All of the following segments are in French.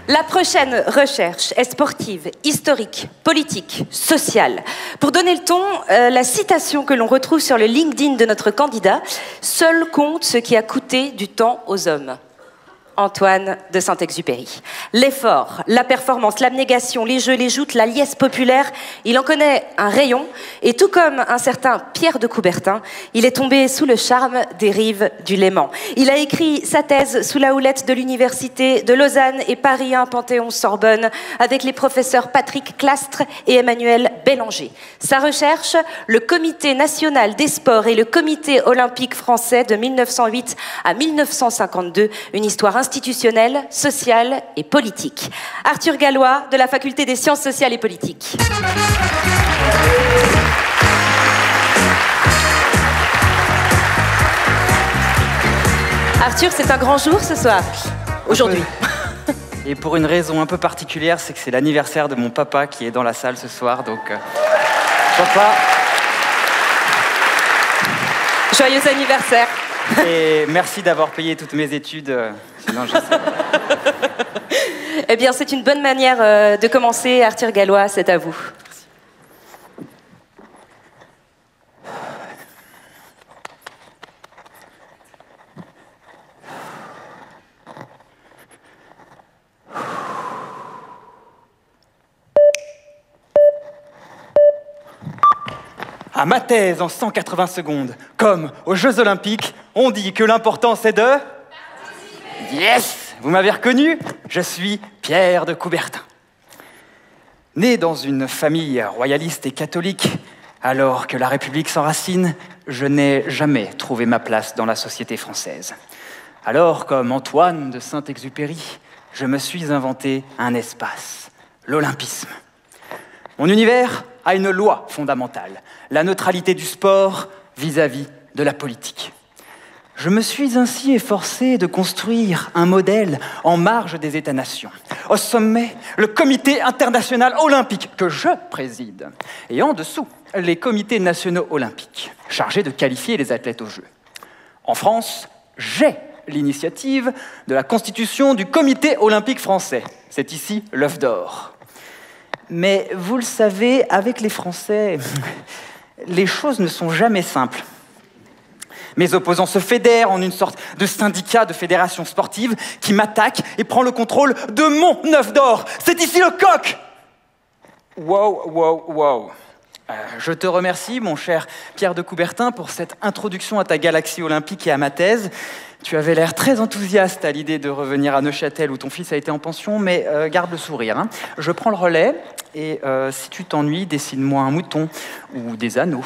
La prochaine recherche est sportive, historique, politique, sociale. Pour donner le ton, la citation que l'on retrouve sur le LinkedIn de notre candidat, « Seul compte ce qui a coûté du temps aux hommes ». Antoine de Saint-Exupéry. L'effort, la performance, l'abnégation, les jeux, les joutes, la liesse populaire, il en connaît un rayon. Et tout comme un certain Pierre de Coubertin, il est tombé sous le charme des rives du Léman. Il a écrit sa thèse sous la houlette de l'université de Lausanne et Paris 1 Panthéon-Sorbonne avec les professeurs Patrick Clastres et Emmanuel Bélanger. Sa recherche, le Comité national des sports et le Comité olympique français de 1908 à 1952, une histoire institutionnelle, sociale et politique. Arthur Gallois, de la Faculté des sciences sociales et politiques. Arthur, c'est un grand jour ce soir, aujourd'hui. Et pour une raison un peu particulière, c'est que c'est l'anniversaire de mon papa qui est dans la salle ce soir, donc... Papa... Joyeux anniversaire. Et merci d'avoir payé toutes mes études, sinon je sais. Eh bien, c'est une bonne manière de commencer. Arthur Gallois, c'est à vous. À ma thèse en 180 secondes, comme aux Jeux Olympiques, on dit que l'important c'est de... Yes! Vous m'avez reconnu? Je suis Pierre de Coubertin. Né dans une famille royaliste et catholique, alors que la République s'enracine, je n'ai jamais trouvé ma place dans la société française. Alors, comme Antoine de Saint-Exupéry, je me suis inventé un espace, l'olympisme. Mon univers a une loi fondamentale, la neutralité du sport vis-à-vis de la politique. Je me suis ainsi efforcé de construire un modèle en marge des États-nations. Au sommet, le Comité international olympique que je préside. Et en dessous, les comités nationaux olympiques, chargés de qualifier les athlètes aux Jeux. En France, j'ai l'initiative de la constitution du Comité olympique français. C'est ici l'œuf d'or. Mais vous le savez, avec les Français, les choses ne sont jamais simples. Mes opposants se fédèrent en une sorte de syndicat de fédération sportive qui m'attaque et prend le contrôle de mon œuf d'or. C'est ici le coq! Wow. Je te remercie, mon cher Pierre de Coubertin, pour cette introduction à ta galaxie olympique et à ma thèse. Tu avais l'air très enthousiaste à l'idée de revenir à Neuchâtel où ton fils a été en pension, mais garde le sourire. Hein. Je prends le relais et si tu t'ennuies, dessine-moi un mouton ou des anneaux.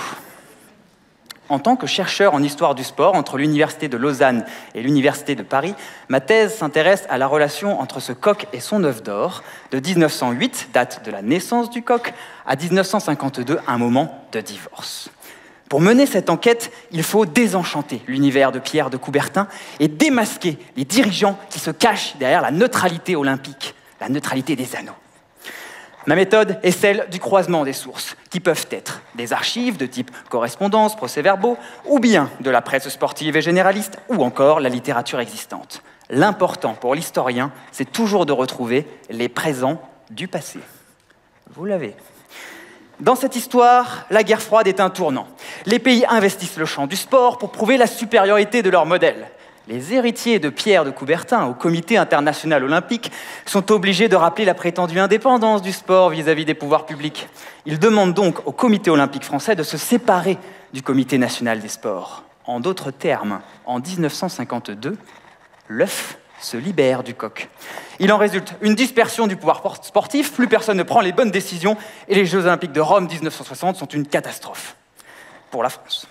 En tant que chercheur en histoire du sport entre l'Université de Lausanne et l'Université de Paris, ma thèse s'intéresse à la relation entre ce coq et son œuf d'or, de 1908, date de la naissance du coq, à 1952, un moment de divorce. Pour mener cette enquête, il faut désenchanter l'univers de Pierre de Coubertin et démasquer les dirigeants qui se cachent derrière la neutralité olympique, la neutralité des anneaux. Ma méthode est celle du croisement des sources, qui peuvent être des archives de type correspondance, procès-verbaux, ou bien de la presse sportive et généraliste, ou encore la littérature existante. L'important pour l'historien, c'est toujours de retrouver les présents du passé. Vous l'avez. Dans cette histoire, la guerre froide est un tournant. Les pays investissent le champ du sport pour prouver la supériorité de leur modèle. Les héritiers de Pierre de Coubertin au Comité international olympique sont obligés de rappeler la prétendue indépendance du sport vis-à-vis des pouvoirs publics. Ils demandent donc au Comité olympique français de se séparer du Comité national des sports. En d'autres termes, en 1952, l'œuf se libère du coq. Il en résulte une dispersion du pouvoir sportif, plus personne ne prend les bonnes décisions et les Jeux olympiques de Rome 1960 sont une catastrophe pour la France.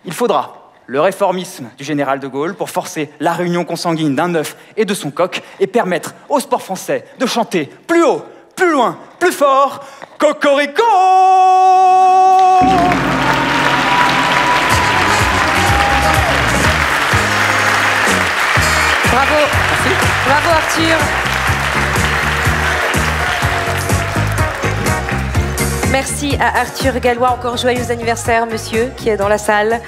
Il faudra le réformisme du général de Gaulle pour forcer la réunion consanguine d'un œuf et de son coq et permettre au sport français de chanter plus haut, plus loin, plus fort, Cocorico! Bravo. Merci. Bravo Arthur. Merci à Arthur Gallois. Encore joyeux anniversaire, monsieur, qui est dans la salle.